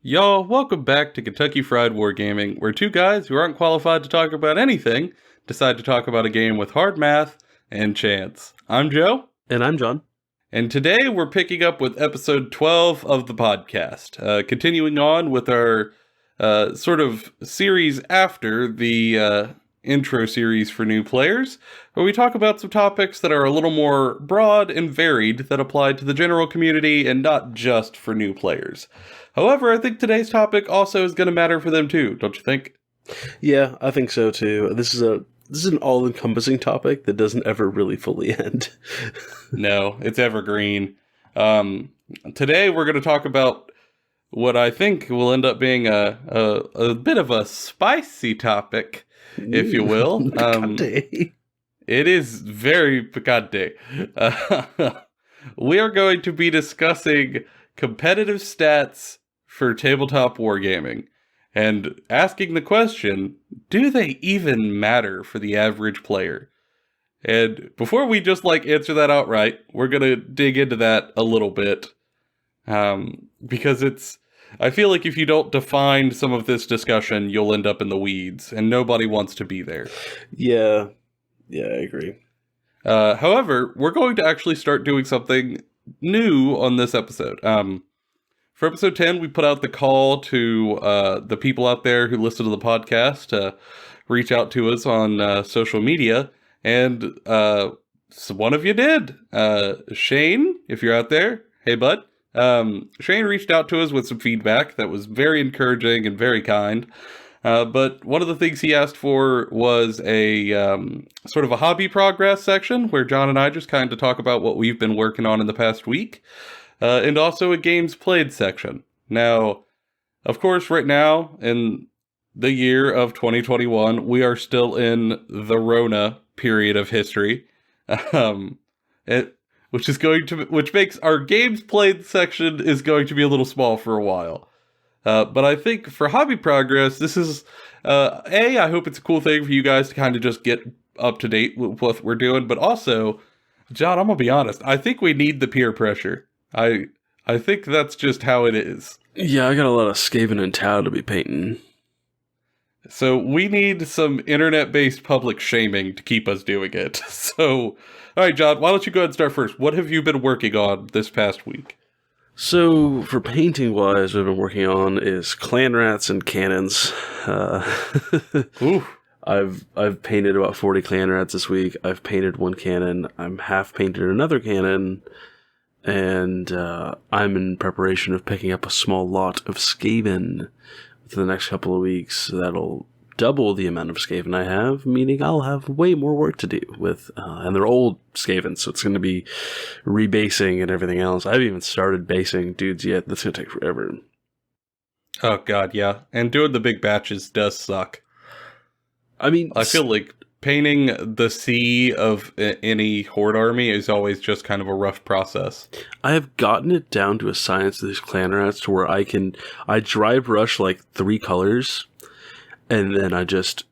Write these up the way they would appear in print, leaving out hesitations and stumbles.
Y'all, welcome back to Kentucky Fried Wargaming, where two guys who aren't qualified to talk about anything decide to talk about a game with hard math and chance. I'm Joe. And I'm John. And today we're picking up with episode 12 of the podcast, continuing on with our sort of series after the intro series for new players, where we talk about some topics that are a little more broad and varied that apply to the general community and not just for new players. However, I think today's topic also is going to matter for them too, don't you think? Yeah, I think so too. This is an all-encompassing topic that doesn't ever really fully end. No, it's evergreen. Today we're going to talk about what I think will end up being a bit of a spicy topic, if you will. Picante. It is very picante. We are going to be discussing competitive stats for tabletop wargaming and asking the question, do they even matter for the average player? And before we just answer that outright, we're going to dig into that a little bit. Because I feel like if you don't define some of this discussion, you'll end up in the weeds, and nobody wants to be there. Yeah, I agree. However, we're going to actually start doing something new on this episode. For episode 10, we put out the call to the people out there who listen to the podcast to reach out to us on social media, and so one of you did. Shane, if you're out there, hey bud. Shane reached out to us with some feedback that was very encouraging and very kind. But one of the things he asked for was a sort of a hobby progress section where John and I just kind of talk about what we've been working on in the past week. And also a games played section. Now, of course, right now, in the year of 2021, we are still in the Rona period of history. Which makes our games played section is going to be a little small for a while. But I think for hobby progress, this is, I hope it's a cool thing for you guys to kind of just get up to date with what we're doing. But also, John, I'm going to be honest, I think we need the peer pressure. I think that's just how it is. Yeah, I got a lot of Skaven and Tau to be painting. So we need some internet-based public shaming to keep us doing it. So, all right, John, why don't you go ahead and start first? What have you been working on this past week? So, for painting-wise, what I've been working on is clan rats and cannons. Ooh. I've painted about 40 clan rats this week. I've painted one cannon. I'm half painted another cannon. And I'm in preparation of picking up a small lot of Skaven for the next couple of weeks. That'll double the amount of Skaven I have, meaning I'll have way more work to do with, and they're old Skaven, so it's going to be rebasing and everything else. I haven't even started basing dudes yet. That's going to take forever. Oh, God, yeah. And doing the big batches does suck. I mean, I feel like painting the sea of any horde army is always just kind of a rough process. I have gotten it down to a science of these clan rats to where I dry brush 3 colors, and then I just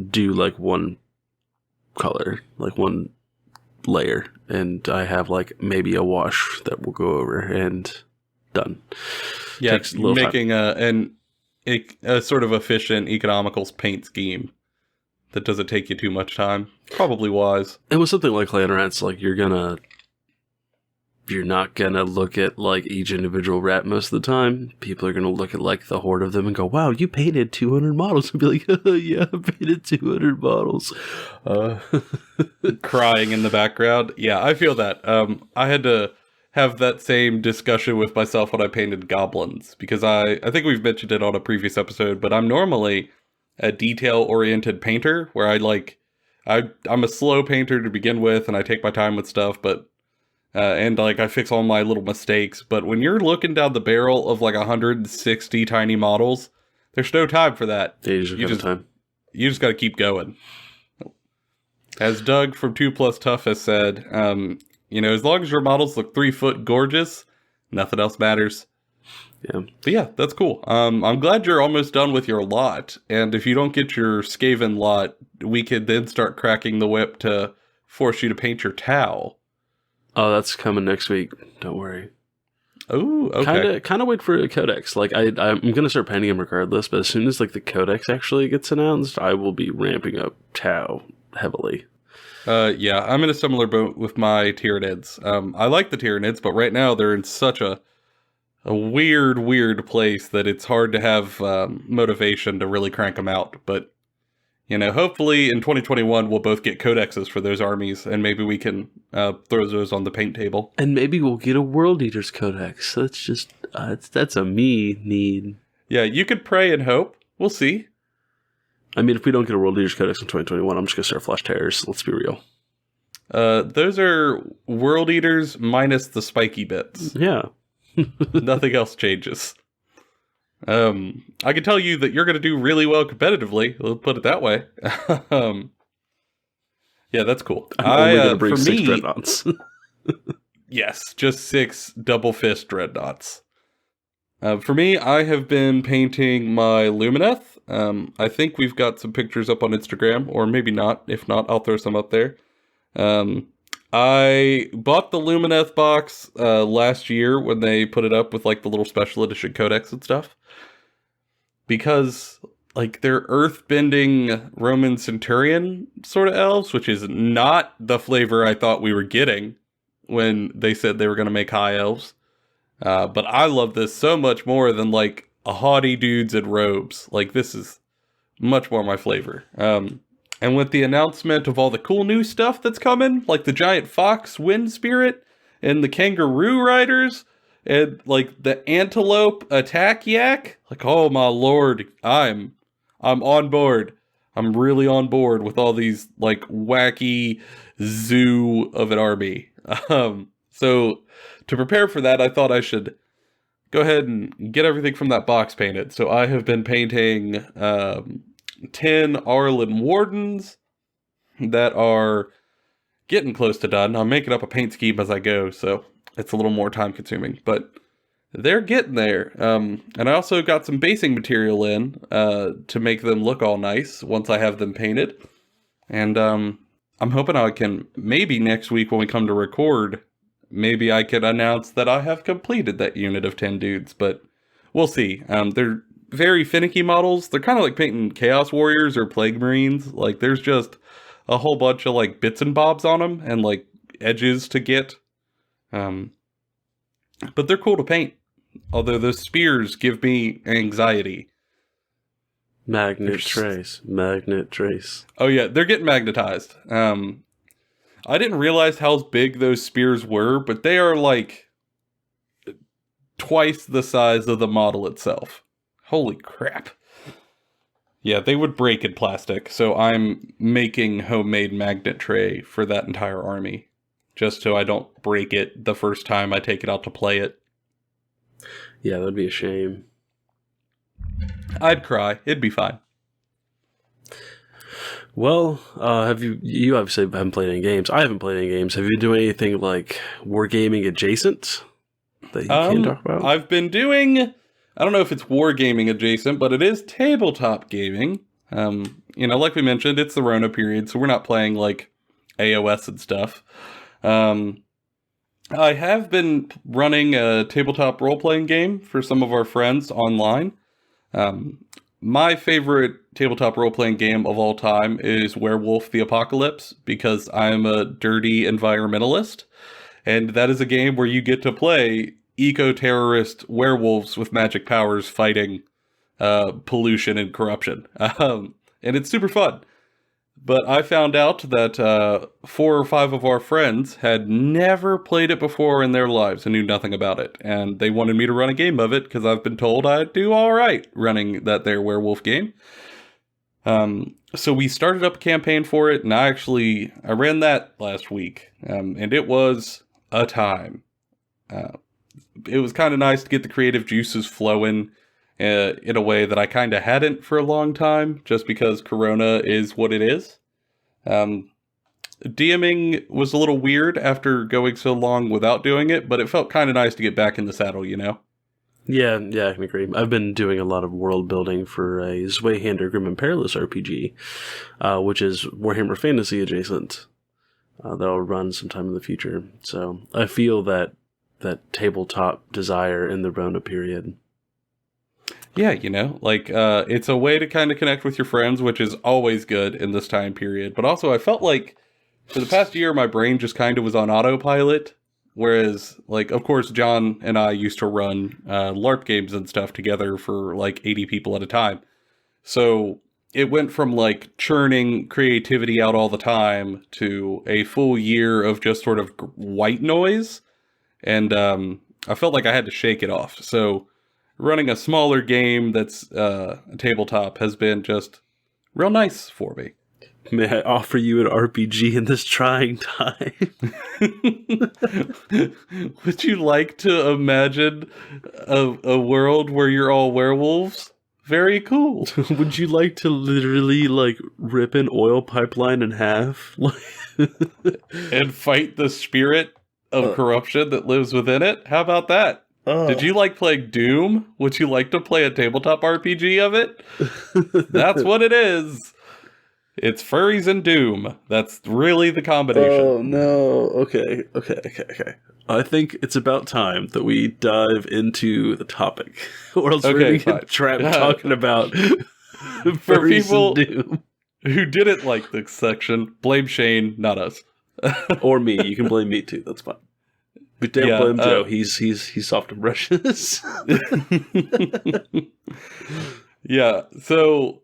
do one color, one layer, and I have maybe a wash that will go over and done. Yeah, making a sort of efficient, economical paint scheme that doesn't take you too much time. Probably wise. And with something like clan rats, you're not gonna look at each individual rat most of the time. People are gonna look at the horde of them and go, "Wow, you painted 200 models," and be like, "Yeah, I painted 200 models." Crying in the background. Yeah, I feel that. I had to have that same discussion with myself when I painted goblins, because I think we've mentioned it on a previous episode, but I'm normally a detail-oriented painter, where I'm a slow painter to begin with, and I take my time with stuff, but I fix all my little mistakes. But when you're looking down the barrel of 160 tiny models, there's no time for that. Yeah, you just got to keep going. As Doug from 2 Plus Tough has said, as long as your models look 3 foot gorgeous, nothing else matters. Yeah. But yeah, that's cool. I'm glad you're almost done with your lot. And if you don't get your Skaven lot, we could then start cracking the whip to force you to paint your Tau. Oh, that's coming next week. Don't worry. Oh, okay. Kind of wait for a codex. Like I'm gonna start painting them regardless, but as soon as like the codex actually gets announced, I will be ramping up Tau heavily. Yeah, I'm in a similar boat with my Tyranids. I like the Tyranids, but right now they're in such a weird place that it's hard to have motivation to really crank them out. But hopefully in 2021 we'll both get codexes for those armies, and maybe we can throw those on the paint table. And maybe we'll get a World Eaters Codex. That's just that's a me need. Yeah, you could pray and hope. We'll see. I mean, if we don't get a World Eaters Codex in 2021, I'm just gonna start Flash Terrors. Let's be real. Those are World Eaters minus the spiky bits. Yeah. Nothing else changes. I can tell you that you're going to do really well competitively. We'll put it that way. Yeah, that's cool. I'm only going to bring 6 dreadnoughts. Yes, just 6 double fist dreadnoughts. For me, I have been painting my Lumineth. I think we've got some pictures up on Instagram, or maybe not. If not, I'll throw some up there. I bought the Lumineth box last year when they put it up with like the little special edition codex and stuff. Because like they're earthbending Roman Centurion sort of elves, which is not the flavor I thought we were getting when they said they were going to make high elves. But I love this so much more than like a haughty dudes in robes. Like this is much more my flavor. And with the announcement of all the cool new stuff that's coming, like the giant fox wind spirit and the kangaroo riders and like the antelope attack yak, like oh my lord, I'm on board. I'm really on board with all these like wacky zoo of an army. So to prepare for that, I thought I should go ahead and get everything from that box painted. So I have been painting 10 Arlen Wardens that are getting close to done. I'm making up a paint scheme as I go, so it's a little more time consuming, but they're getting there. And I also got some basing material in to make them look all nice once I have them painted. And I'm hoping I can, maybe next week when we come to record, maybe I could announce that I have completed that unit of 10 dudes, but we'll see. They're very finicky models. They're kind of like painting Chaos Warriors or Plague Marines. Like there's just a whole bunch of like bits and bobs on them and like edges to get. But they're cool to paint. Although those spears give me anxiety. Magnet trace. Oh yeah, they're getting magnetized. I didn't realize how big those spears were, but they are like twice the size of the model itself. Holy crap. Yeah, they would break in plastic, so I'm making homemade magnet tray for that entire army. Just so I don't break it the first time I take it out to play it. Yeah, that'd be a shame. I'd cry. It'd be fine. Well, you obviously haven't played any games. I haven't played any games. Have you been doing anything like Wargaming adjacent that you can talk about? I've been doing, I don't know if it's Wargaming adjacent, but it is tabletop gaming. Like we mentioned, it's the Rona period, so we're not playing like AOS and stuff. I have been running a tabletop role-playing game for some of our friends online. My favorite tabletop role-playing game of all time is Werewolf the Apocalypse, because I'm a dirty environmentalist, and that is a game where you get to play eco-terrorist werewolves with magic powers fighting pollution and corruption. And it's super fun. But I found out that 4 or 5 of our friends had never played it before in their lives and knew nothing about it. And they wanted me to run a game of it because I've been told I do all right running that their werewolf game. So we started up a campaign for it, and I ran that last week. And it was a time. It was kind of nice to get the creative juices flowing in a way that I kind of hadn't for a long time, just because Corona is what it is. DMing was a little weird after going so long without doing it, but it felt kind of nice to get back in the saddle, Yeah, I can agree. I've been doing a lot of world building for a Zweihander Grim and Perilous RPG, which is Warhammer Fantasy adjacent, that I'll run sometime in the future. So I feel that tabletop desire in the Rona period. Yeah, it's a way to kind of connect with your friends, which is always good in this time period. But also, I felt like for the past year, my brain just kind of was on autopilot. Whereas, of course, John and I used to run LARP games and stuff together for 80 people at a time. So it went from churning creativity out all the time to a full year of just sort of white noise. And I felt like I had to shake it off. So running a smaller game that's a tabletop has been just real nice for me. May I offer you an RPG in this trying time? Would you like to imagine a world where you're all werewolves? Very cool. Would you like to literally rip an oil pipeline in half? And fight the spirit of corruption that lives within it? How about that? Did you like playing Doom? Would you like to play a tabletop RPG of it? That's what it is. It's furries and Doom. That's really the combination. Oh, no. Okay. I think it's about time that we dive into the topic. Or else we're going to get trapped talking about for people and Doom. Who didn't like this section, blame Shane, not us. Or me. You can blame me too. That's fine. But don't blame Joe. He's soft and brushes. Yeah, so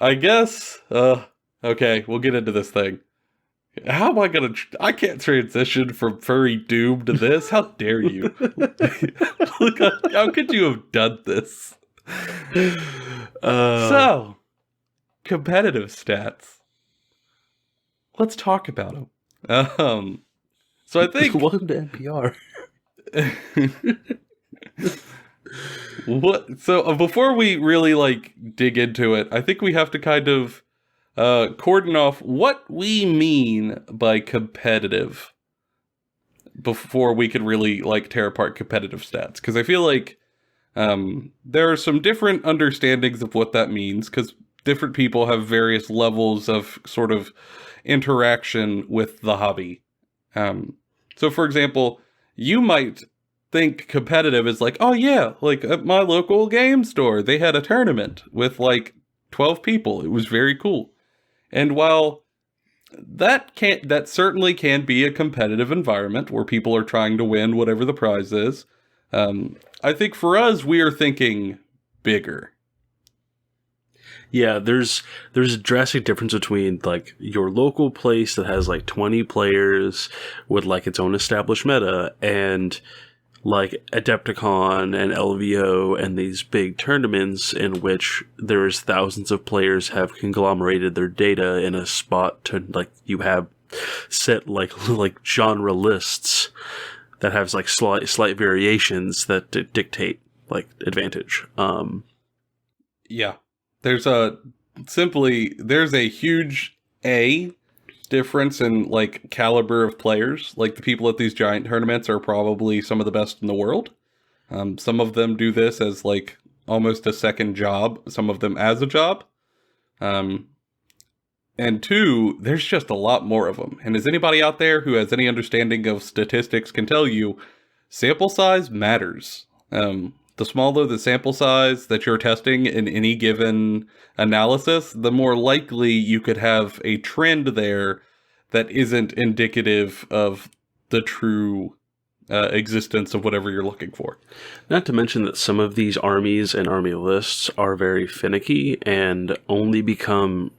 I guess, okay, we'll get into this thing. How am I I can't transition from furry Doom to this? How dare you? Look, how could you have done this? So, competitive stats. Let's talk about them. So I think... Welcome to NPR. So before we really dig into it, I think we have to kind of cordon off what we mean by competitive before we could really tear apart competitive stats, because I feel like there are some different understandings of what that means, because different people have various levels of sort of interaction with the hobby. So for example, you might think competitive is oh yeah, at my local game store, they had a tournament with 12 people. It was very cool. And while that certainly can be a competitive environment where people are trying to win whatever the prize is, I think for us, we are thinking bigger. Yeah, there's a drastic difference between your local place that has 20 players with its own established meta and Adepticon and LVO and these big tournaments in which there's thousands of players have conglomerated their data in a spot to you have set genre lists that have slight variations that dictate advantage. Yeah. There's a huge difference in caliber of players. The people at these giant tournaments are probably some of the best in the world. Some of them do this as almost a second job, some of them as a job. And two, there's just a lot more of them. And as anybody out there who has any understanding of statistics can tell you, sample size matters. The smaller the sample size that you're testing in any given analysis, the more likely you could have a trend there that isn't indicative of the true existence of whatever you're looking for. Not to mention that some of these armies and army lists are very finicky and only become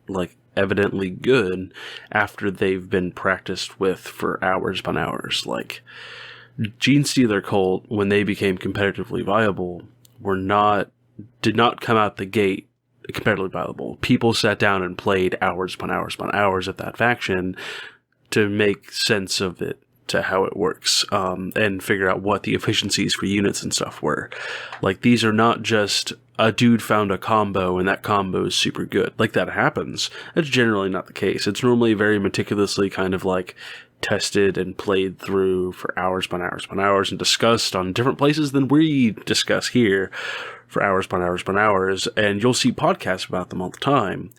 evidently good after they've been practiced with for hours upon hours. Gene Stealer Cult, when they became competitively viable, did not come out the gate competitively viable. People sat down and played hours upon hours upon hours of that faction to make sense of it, to how it works, and figure out what the efficiencies for units and stuff were. These are not just a dude found a combo and that combo is super good. That happens. That's generally not the case. It's normally very meticulously kind of tested and played through for hours upon hours upon hours and discussed on different places than we discuss here for hours upon hours upon hours. And you'll see podcasts about them all the time.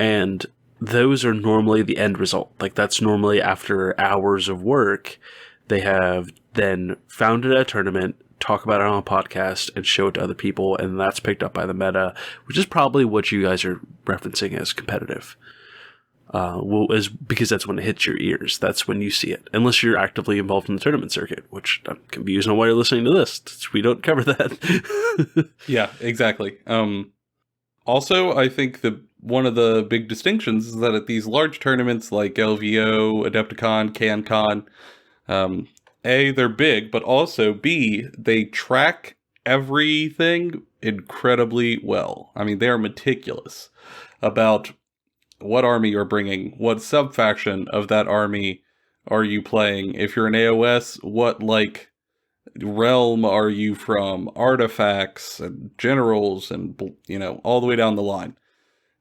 And those are normally the end result. That's normally after hours of work, they have then found it at a tournament, talk about it on a podcast, and show it to other people, and that's picked up by the meta, which is probably what you guys are referencing as competitive. Is because that's when it hits your ears. That's when you see it. Unless you're actively involved in the tournament circuit, which I'm confused on why you're listening to this. We don't cover that. Yeah, exactly. Also, I think one of the big distinctions is that at these large tournaments like LVO, Adepticon, CanCon, A, they're big, but also B, they track everything incredibly well. I mean, they are meticulous about what army you're bringing, what sub-faction of that army are you playing. If you're an AOS, what, realm are you from? Artifacts and generals and, all the way down the line.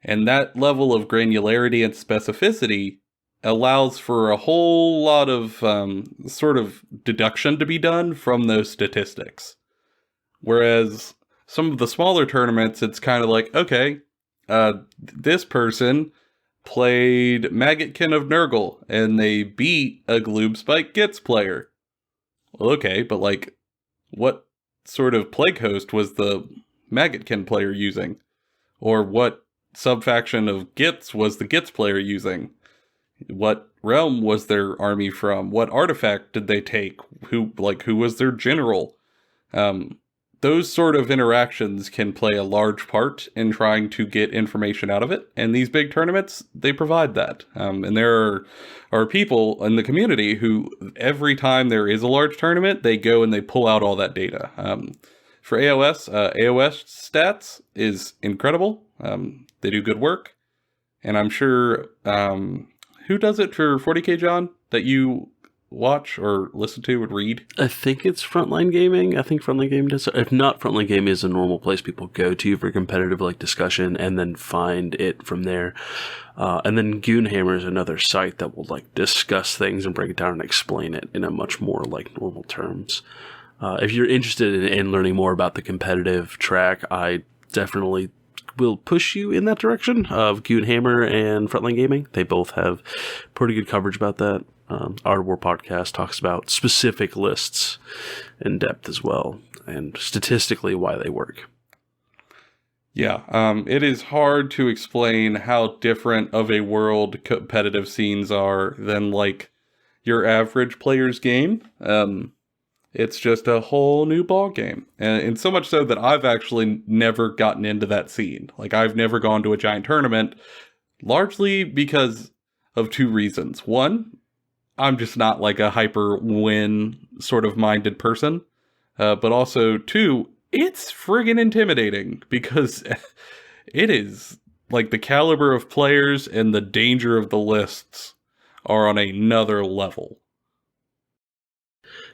And that level of granularity and specificity allows for a whole lot of sort of deduction to be done from those statistics. Whereas some of the smaller tournaments, it's kind of like, okay, this person played Maggotkin of Nurgle, and they beat a Gloomspike Gitz player. Well, okay, but what sort of plague host was the Maggotkin player using? Or what subfaction of Gitz was the Gitz player using? What realm was their army from? What artifact did they take? Who was their general? Those sort of interactions can play a large part in trying to get information out of it. And these big tournaments, they provide that. And there are people in the community who, every time there is a large tournament, they go and they pull out all that data. For AOS, AOS stats is incredible. They do good work. And I'm sure, who does it for 40K, John, that you watch or listen to and read? I think it's Frontline Gaming. I think Frontline Gaming does. If not, Frontline Gaming is a normal place people go to for competitive discussion and then find it from there. And then Goonhammer is another site that will discuss things and break it down and explain it in a much more normal terms. If you're interested in learning more about the competitive track, I definitely will push you in that direction of Goonhammer and Frontline Gaming. They both have pretty good coverage about that. Our War podcast talks about specific lists in depth as well, and statistically why they work. Yeah, it is hard to explain how different of a world competitive scenes are than your average player's game. It's just a whole new ball game, and so much so that I've actually never gotten into that scene. I've never gone to a giant tournament, largely because of two reasons. One, I'm just not a hyper win sort of minded person. But also, two, it's friggin' intimidating because it is the caliber of players and the danger of the lists are on another level.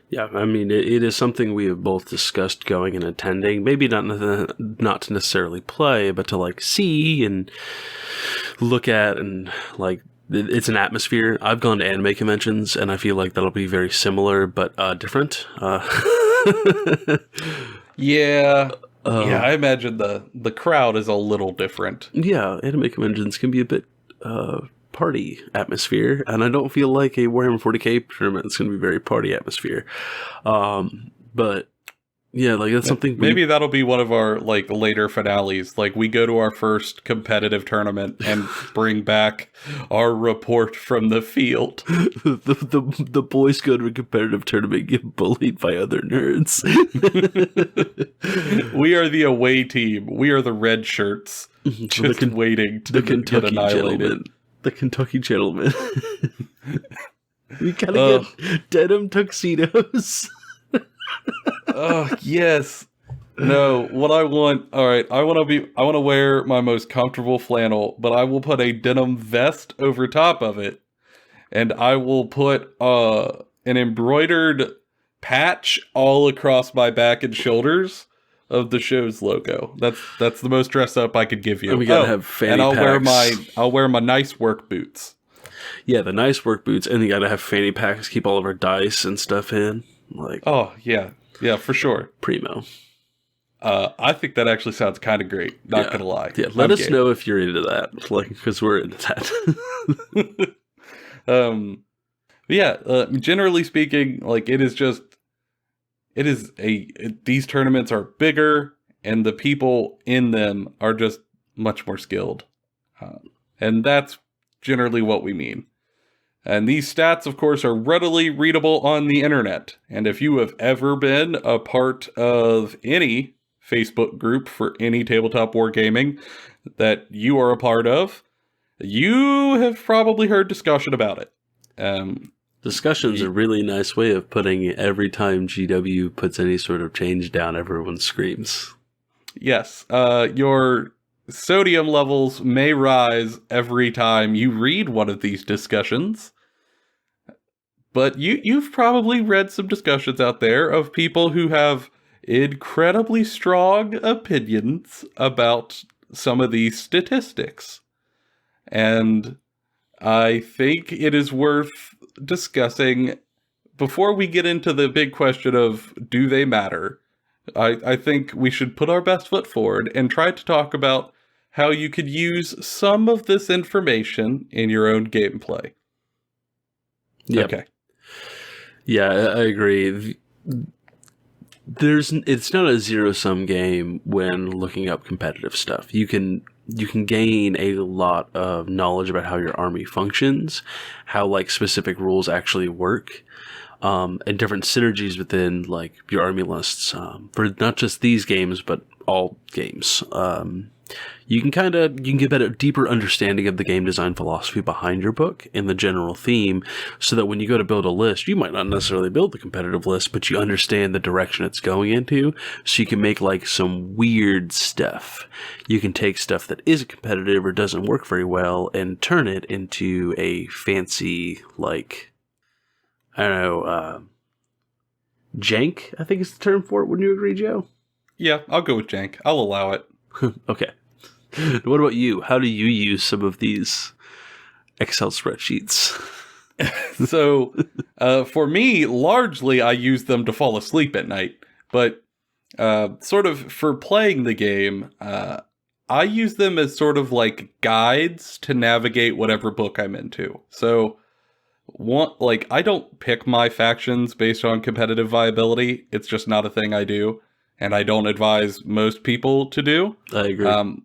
Yeah, I mean, it is something we have both discussed going and attending. Maybe not to necessarily play, but to see and look at and it's an atmosphere. I've gone to anime conventions, and I feel like that'll be very similar, but different. Yeah, I imagine the crowd is a little different. Yeah, anime conventions can be a bit party atmosphere, and I don't feel like a Warhammer 40K tournament is going to be very party atmosphere. But yeah, that's something. Maybe that'll be one of our later finales. We go to our first competitive tournament and bring back our report from the field. the boys go to a competitive tournament and get bullied by other nerds. We are the away team. We are the red shirts, just waiting to get annihilated. The Kentucky gentleman. We gotta get denim tuxedos. Oh, yes. No, what I want, alright, I want to wear my most comfortable flannel, but I will put a denim vest over top of it, and I will put an embroidered patch all across my back and shoulders of the show's logo. That's the most dressed up I could give you. And we gotta have fanny packs. I'll wear my nice work boots. Yeah, the nice work boots, and you gotta have fanny packs, keep all of our dice and stuff in. Oh, yeah. Yeah, for sure. Primo. I think that actually sounds kind of great. Not gonna lie. Yeah, let us know if you're into that, because we're into that. Generally speaking, it is just these tournaments are bigger, and the people in them are just much more skilled. And that's generally what we mean. And these stats, of course, are readily readable on the internet. And if you have ever been a part of any Facebook group for any tabletop wargaming that you are a part of, you have probably heard discussion about it. Discussion's a really nice way of putting every time GW puts any sort of change down, everyone screams. Yes, your sodium levels may rise every time you read one of these discussions. But you've probably read some discussions out there of people who have incredibly strong opinions about some of these statistics. And I think it is worth discussing before we get into the big question of do they matter. I think we should put our best foot forward and try to talk about how you could use some of this information in your own gameplay. Yep. Okay. Yeah, I agree. It's not a zero-sum game when looking up competitive stuff. You can gain a lot of knowledge about how your army functions, how like specific rules actually work, and different synergies within like your army lists for not just these games but all games. You can get a deeper understanding of the game design philosophy behind your book and the general theme, so that when you go to build a list, you might not necessarily build the competitive list, but you understand the direction it's going into, so you can make like some weird stuff. You can take stuff that isn't competitive or doesn't work very well and turn it into a fancy, like, I don't know, jank, I think is the term for it. Wouldn't you agree, Joe? Yeah, I'll go with jank. I'll allow it. Okay. What about you? How do you use some of these Excel spreadsheets? So, for me, largely I use them to fall asleep at night. But sort of for playing the game, I use them as sort of like guides to navigate whatever book I'm into. So, I don't pick my factions based on competitive viability. It's just not a thing I do. And I don't advise most people to do. I agree.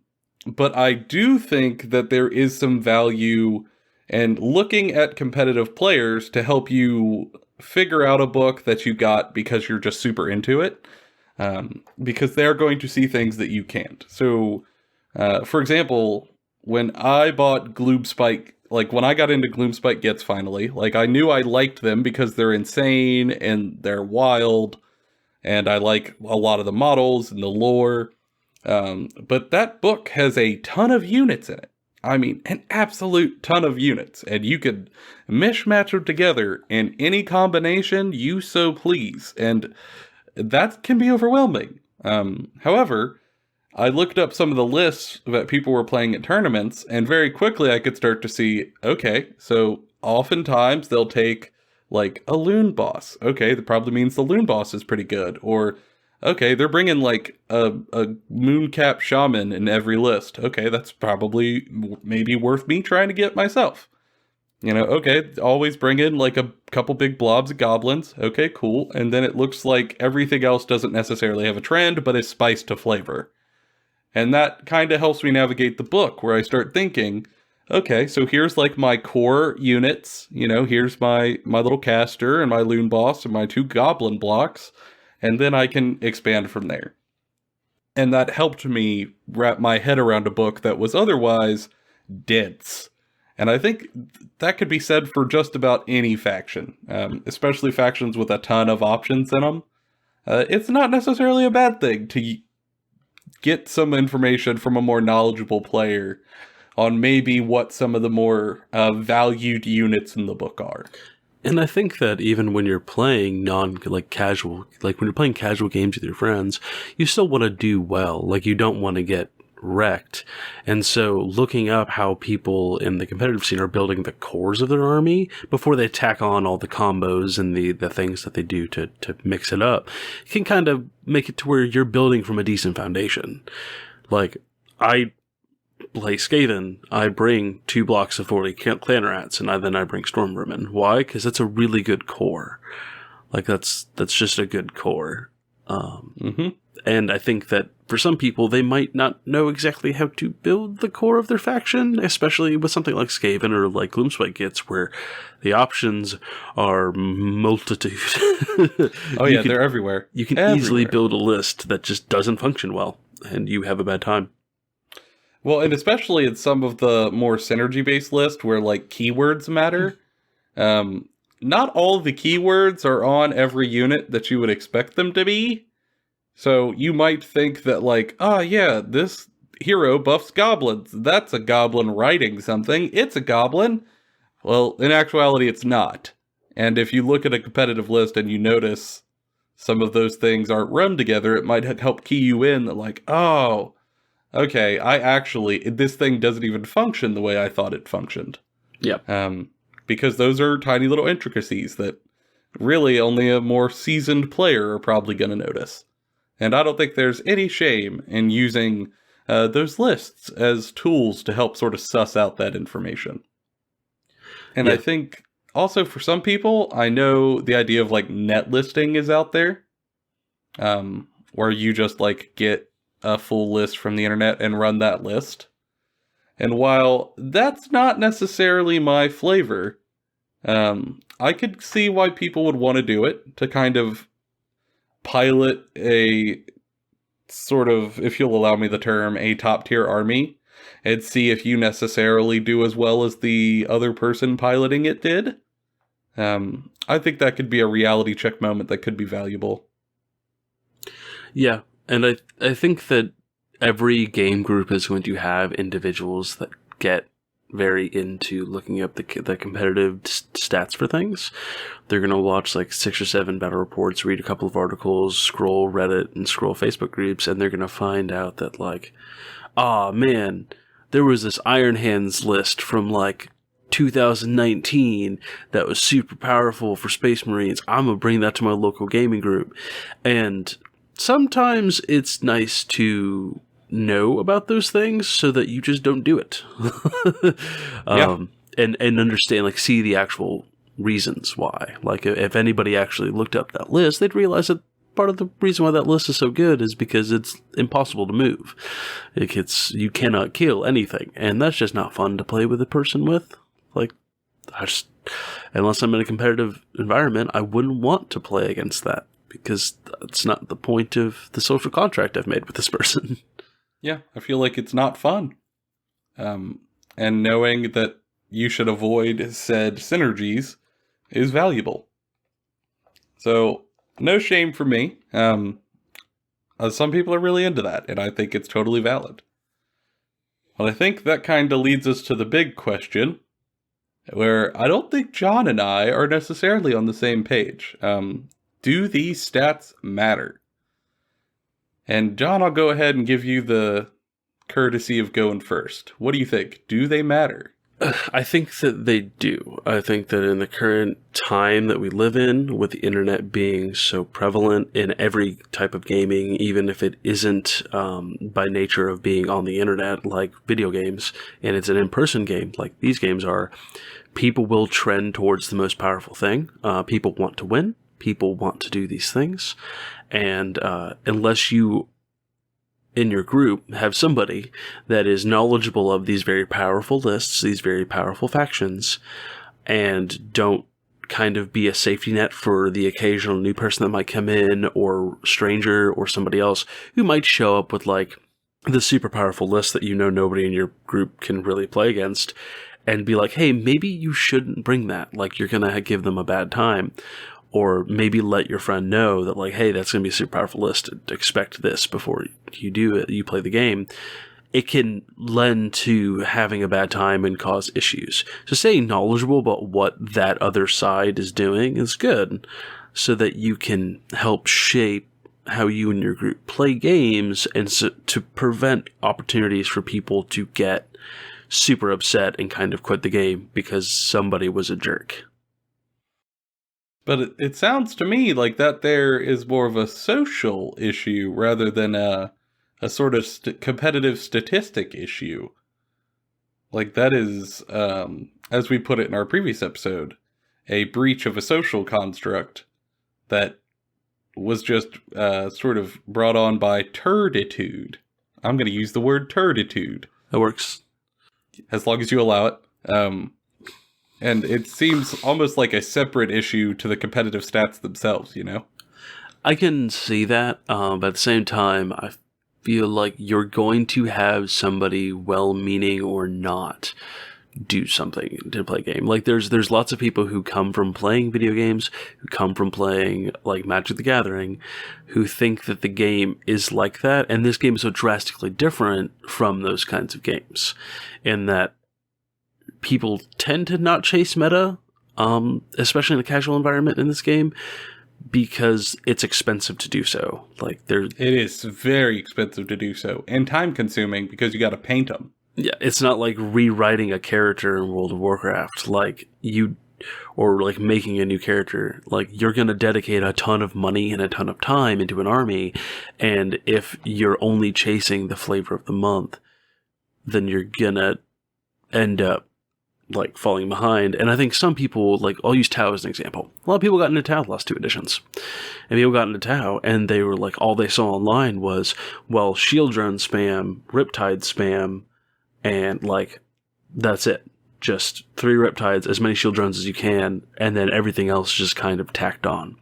But I do think that there is some value in looking at competitive players to help you figure out a book that you got because you're just super into it. Because they're going to see things that you can't. So, for example, when I bought Gloomspike, like when I got into Gloomspike Gets finally, like I knew I liked them because they're insane and they're wild. And I like a lot of the models and the lore. But that book has a ton of units in it. I mean, an absolute ton of units. And you could mishmatch them together in any combination you so please. And that can be overwhelming. However, I looked up some of the lists that people were playing at tournaments, and very quickly I could start to see, okay, so oftentimes they'll take like a loon boss. Okay, that probably means the loon boss is pretty good. Or, okay, they're bringing like a mooncap shaman in every list. Okay, that's probably maybe worth me trying to get myself. Okay, always bring in like a couple big blobs of goblins. Okay, cool. And then it looks like everything else doesn't necessarily have a trend, but is spiced to flavor. And that kind of helps me navigate the book, where I start thinking, okay, so here's like my core units, here's my little caster and my loon boss and my 2 goblin blocks, and then I can expand from there. And that helped me wrap my head around a book that was otherwise dense. And I think that could be said for just about any faction, especially factions with a ton of options in them. It's not necessarily a bad thing to get some information from a more knowledgeable player on maybe what some of the more valued units in the book are. And I think that even when you're playing casual, like when you're playing casual games with your friends, you still want to do well. Like you don't want to get wrecked. And so looking up how people in the competitive scene are building the cores of their army before they tack on all the combos and the things that they do to mix it up, can kind of make it to where you're building from a decent foundation. Like I play Skaven, I bring 2 blocks of 40 clan rats, and then I bring Stormvermin. Why? Because that's a really good core. Like that's just a good core. Mm-hmm. And I think that for some people, they might not know exactly how to build the core of their faction, especially with something like Skaven or like Gloomspite gets, where the options are multitude. Oh yeah, they're everywhere. You can everywhere. easily build a list that just doesn't function well, and you have a bad time. Well, and especially in some of the more synergy-based lists where like keywords matter. Not all of the keywords are on every unit that you would expect them to be. So you might think that like, oh yeah, this hero buffs goblins. That's a goblin writing something. It's a goblin. Well, in actuality, it's not. And if you look at a competitive list and you notice some of those things aren't run together, it might help key you in that like, oh, okay, this thing doesn't even function the way I thought it functioned. Yep. Because those are tiny little intricacies that really only a more seasoned player are probably going to notice. And I don't think there's any shame in using those lists as tools to help sort of suss out that information. And I think also for some people, I know the idea of like net listing is out there, where you just like get a full list from the internet and run that list. And while that's not necessarily my flavor, I could see why people would want to do it, to kind of pilot a sort of, if you'll allow me the term, a top tier army, and see if you necessarily do as well as the other person piloting it did. I think that could be a reality check moment that could be valuable. Yeah, and I think that every game group is going to have individuals that get very into looking up the competitive stats for things. They're going to watch like 6 or 7 battle reports, read a couple of articles, scroll Reddit and scroll Facebook groups, and they're going to find out that like, oh man, there was this Iron Hands list from like 2019 that was super powerful for Space Marines. I'm going to bring that to my local gaming group. And sometimes it's nice to know about those things so that you just don't do it. And understand, like, see the actual reasons why. Like, if anybody actually looked up that list, they'd realize that part of the reason why that list is so good is because it's impossible to move. You cannot kill anything, and that's just not fun to play with a person with. Like, unless I'm in a competitive environment, I wouldn't want to play against that, because that's not the point of the social contract I've made with this person. Yeah, I feel like it's not fun. And knowing that you should avoid said synergies is valuable. So, no shame for me. Some people are really into that, and I think it's totally valid. But I think that kind of leads us to the big question, where I don't think John and I are necessarily on the same page. Do these stats matter? And John, I'll go ahead and give you the courtesy of going first. What do you think? Do they matter? I think that they do. I think that in the current time that we live in, with the internet being so prevalent in every type of gaming, even if it isn't by nature of being on the internet, like video games, and it's an in-person game like these games are, people will trend towards the most powerful thing. People want to win. People want to do these things. And unless you, in your group, have somebody that is knowledgeable of these very powerful lists, these very powerful factions, and don't kind of be a safety net for the occasional new person that might come in, or stranger, or somebody else who might show up with like the super powerful list that you know nobody in your group can really play against, and be like, hey, maybe you shouldn't bring that. Like, you're going to give them a bad time. Or maybe let your friend know that, like, hey, that's going to be a super powerful list. Expect this before you do it. You play the game. It can lend to having a bad time and cause issues. So staying knowledgeable about what that other side is doing is good, so that you can help shape how you and your group play games, and so to prevent opportunities for people to get super upset and kind of quit the game because somebody was a jerk. But it sounds to me like that there is more of a social issue rather than a sort of competitive statistic issue. Like, that is, as we put it in our previous episode, a breach of a social construct that was just sort of brought on by turditude. I'm going to use the word turditude. That works. As long as you allow it. And it seems almost like a separate issue to the competitive stats themselves, you know? I can see that, but at the same time, I feel like you're going to have somebody, well-meaning or not, do something to play a game. Like, there's lots of people who come from playing video games, who come from playing, like, Magic the Gathering, who think that the game is like that, and this game is so drastically different from those kinds of games, in that people tend to not chase meta, especially in a casual environment in this game, because it's expensive to do so. Like, it is very expensive to do so, and time consuming because you got to paint them. Yeah, it's not like rewriting a character in World of Warcraft, or like making a new character. Like, you're going to dedicate a ton of money and a ton of time into an army, and if you're only chasing the flavor of the month, then you're going to end up like falling behind. And I think some people, like, I'll use Tau as an example. A lot of people got into Tau the last 2 editions. And people got into Tau, and they were like, all they saw online was, well, shield drone spam, Riptide spam, and like, that's it. Just 3 Riptides, as many shield drones as you can, and then everything else just kind of tacked on.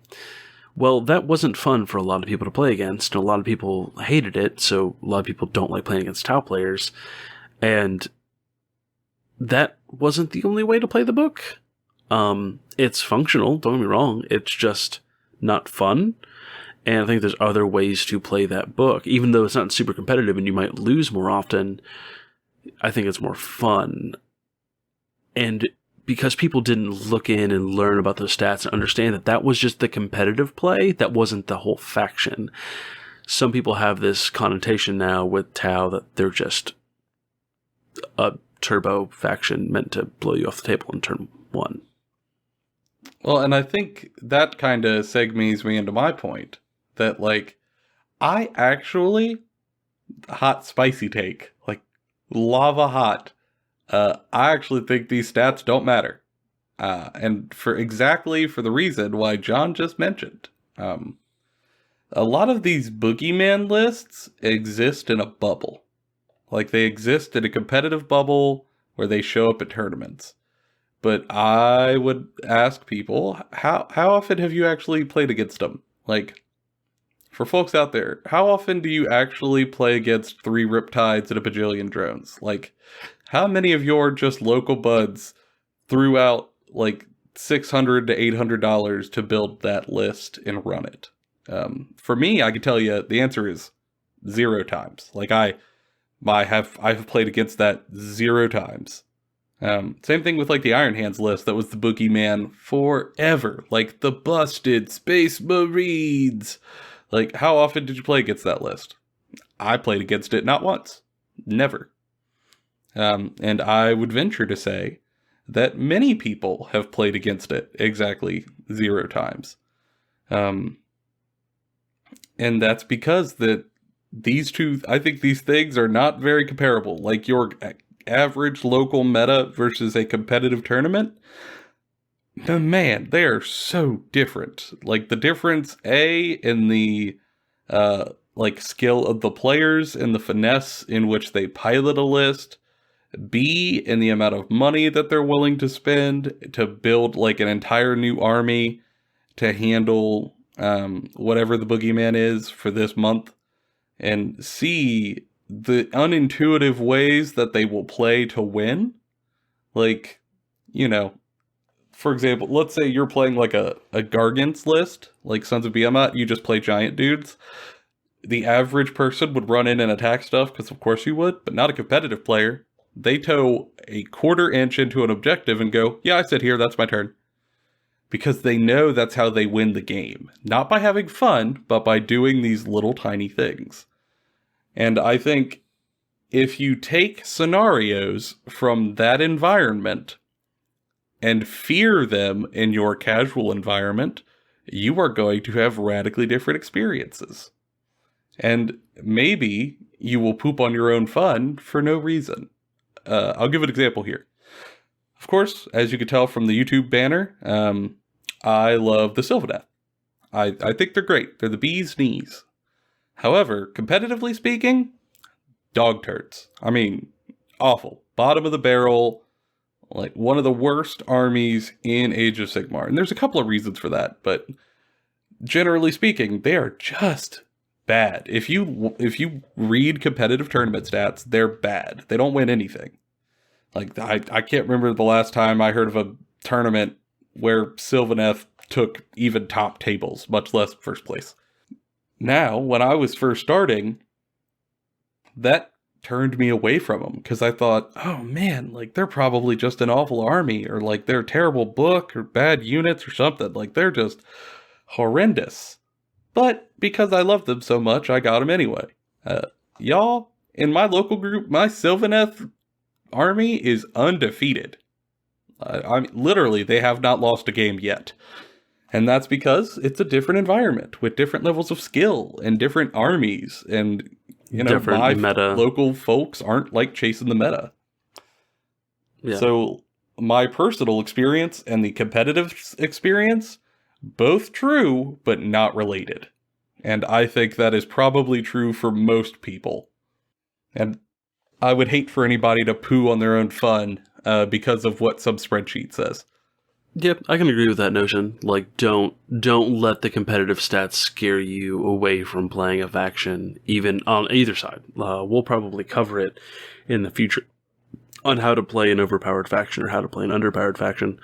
Well, that wasn't fun for a lot of people to play against, and a lot of people hated it, so a lot of people don't like playing against Tau players. And that wasn't the only way to play the book. It's functional, don't get me wrong, it's just not fun. And I think there's other ways to play that book. Even though it's not super competitive and you might lose more often, I think it's more fun. And because people didn't look in and learn about those stats and understand that that was just the competitive play, that wasn't the whole faction. Some people have this connotation now with Tau that they're just a turbo faction meant to blow you off the table in turn 1. Well, and I think that kind of segues me into my point. That, like, I actually, hot spicy take, like, lava hot, I actually think these stats don't matter. And for the reason why John just mentioned. A lot of these boogeyman lists exist in a bubble. Like, they exist in a competitive bubble where they show up at tournaments. But I would ask people, how often have you actually played against them? Like, for folks out there, how often do you actually play against 3 Riptides and a bajillion drones? Like, how many of your just local buds threw out, like, $600 to $800 to build that list and run it? For me, I can tell you the answer is 0 times. Like, I've played against that 0 times. Same thing with, like, the Iron Hands list that was the boogeyman forever. Like, the busted Space Marines. Like, how often did you play against that list? I played against it not once. Never. And I would venture to say that many people have played against it exactly 0 times. And that's because these two, I think these things are not very comparable. Like, your average local meta versus a competitive tournament, man, they are so different. Like, the difference, in the, like, skill of the players and the finesse in which they pilot a list, B, in the amount of money that they're willing to spend to build, like, an entire new army to handle whatever the boogeyman is for this month, and C, the unintuitive ways that they will play to win. Like, you know, for example, let's say you're playing like a Gargant's list, like Sons of Behemoth, you just play giant dudes. The average person would run in and attack stuff, because of course you would, but not a competitive player. They tow a 1/4 inch into an objective and go, yeah, I sit here, that's my turn. Because they know that's how they win the game. Not by having fun, but by doing these little tiny things. And I think if you take scenarios from that environment and fear them in your casual environment, you are going to have radically different experiences. And maybe you will poop on your own fun for no reason. I'll give an example here. Of course, as you can tell from the YouTube banner, I love the Sylvaneth. I think they're great. They're the bee's knees. However, competitively speaking, dog turds. I mean, awful. Bottom of the barrel, like one of the worst armies in Age of Sigmar. And there's a couple of reasons for that, but generally speaking, they are just bad. If you read competitive tournament stats, they're bad. They don't win anything. Like, I can't remember the last time I heard of a tournament where Sylvaneth took even top tables, much less first place. Now, when I was first starting, that turned me away from them, because I thought, oh man, like, they're probably just an awful army, or like they're a terrible book, or bad units, or something. Like, they're just horrendous. But because I love them so much, I got them anyway. Y'all, in my local group, my Sylvaneth army is undefeated. I mean, literally, they have not lost a game yet. And that's because it's a different environment with different levels of skill and different armies. And, you know, different my meta. local folks aren't like chasing the meta. Yeah. So my personal experience and the competitive experience, both true, but not related. And I think that is probably true for most people. And I would hate for anybody to poo on their own fun because of what some spreadsheet says. Yep, I can agree with that notion. Like, don't let the competitive stats scare you away from playing a faction, even on either side. We'll probably cover it in the future on how to play an overpowered faction or how to play an underpowered faction.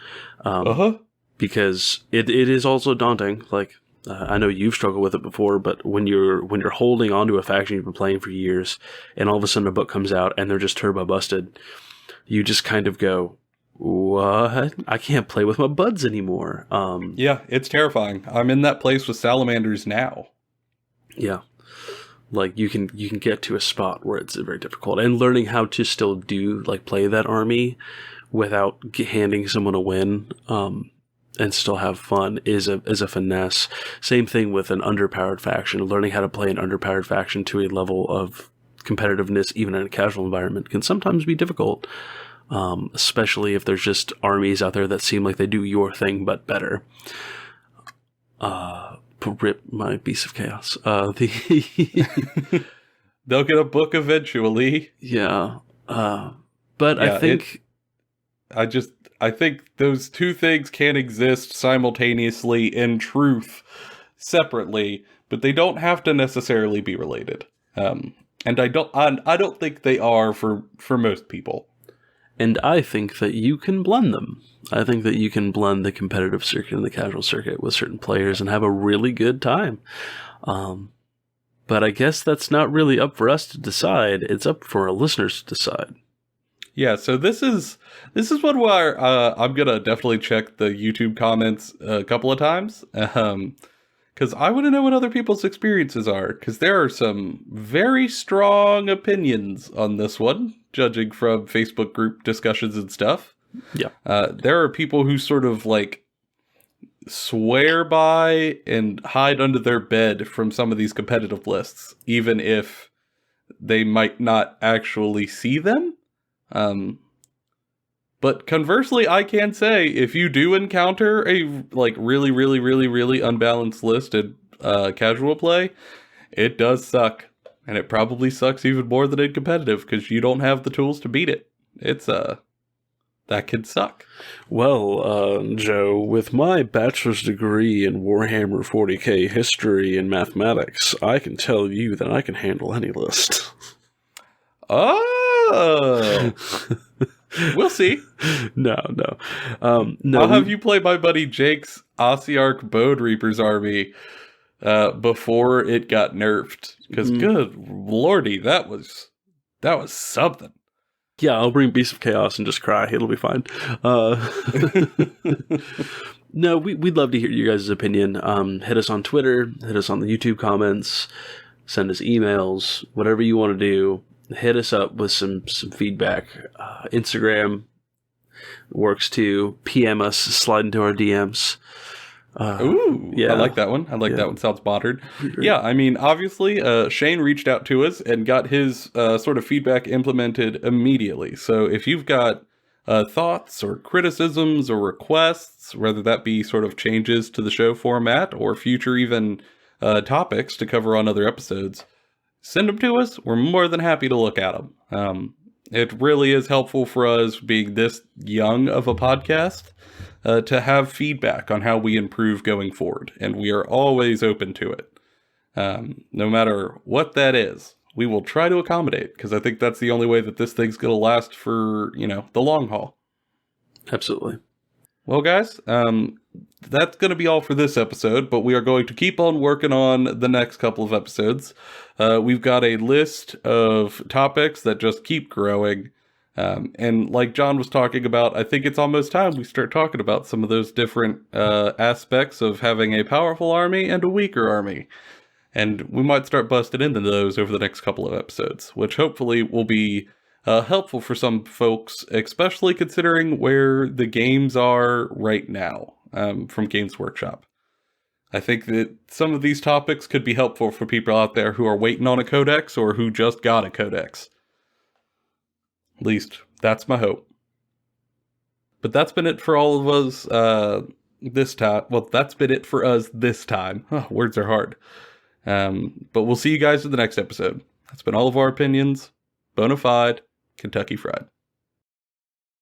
Because it is also daunting. Like, I know you've struggled with it before, but when you're holding onto a faction you've been playing for years, and all of a sudden a book comes out and they're just turbo busted, you just kind of go, what? I can't play with my buds anymore. Yeah, it's terrifying. I'm in that place with salamanders now. Yeah. Like, you can get to a spot where it's very difficult. And learning how to still play that army without handing someone a win, and still have fun is a finesse. Same thing with an underpowered faction. Learning how to play an underpowered faction to a level of competitiveness, even in a casual environment, can sometimes be difficult. Especially if there's just armies out there that seem like they do your thing but better. Rip my Beast of Chaos. They'll get a book eventually. Yeah. But yeah, I think those two things can exist simultaneously in truth, separately, but they don't have to necessarily be related. And I don't think they are for most people. And I think that you can blend them. I think that you can blend the competitive circuit and the casual circuit with certain players and have a really good time. But I guess that's not really up for us to decide. It's up for our listeners to decide. Yeah, so this is one where I'm gonna definitely check the YouTube comments a couple of times, because I want to know what other people's experiences are, because there are some very strong opinions on this one, judging from Facebook group discussions and stuff. Yeah. There are people who sort of like swear by and hide under their bed from some of these competitive lists, even if they might not actually see them. But conversely, I can say, if you do encounter a like really, really, really, really unbalanced list in casual play, it does suck. And it probably sucks even more than in competitive, because you don't have the tools to beat it. It's, that can suck. Well, Joe, with my bachelor's degree in Warhammer 40k history and mathematics, I can tell you that I can handle any list. Oh! We'll see. No. I'll have you play my buddy Jake's Ossiarch Bone Reaper's army before it got nerfed. Because good lordy, that was something. Yeah, I'll bring Beast of Chaos and just cry. It'll be fine. No, we'd love to hear you guys' opinion. Hit us on Twitter, hit us on the YouTube comments, send us emails, whatever you want to do. Hit us up with some feedback. Instagram works too. PM us, slide into our DMs. Ooh, yeah. I like that one. That one. Sounds modern. Yeah, I mean, obviously, Shane reached out to us and got his sort of feedback implemented immediately. So if you've got thoughts or criticisms or requests, whether that be sort of changes to the show format or future even topics to cover on other episodes, send them to us. We're more than happy to look at them. It really is helpful for us, being this young of a podcast, to have feedback on how we improve going forward. And we are always open to it. No matter what that is, we will try to accommodate, because I think that's the only way that this thing's going to last for, the long haul. Absolutely. Well, guys, that's going to be all for this episode, but we are going to keep on working on the next couple of episodes. We've got a list of topics that just keep growing. And like John was talking about, I think it's almost time we start talking about some of those different aspects of having a powerful army and a weaker army. And we might start busting into those over the next couple of episodes, which hopefully will be helpful for some folks, especially considering where the games are right now from Games Workshop. I think that some of these topics could be helpful for people out there who are waiting on a codex or who just got a codex. At least, that's my hope. But that's been it for all of us this time. Well, that's been it for us this time. Oh, words are hard. But we'll see you guys in the next episode. That's been all of our opinions. Bona fide, Kentucky Fried.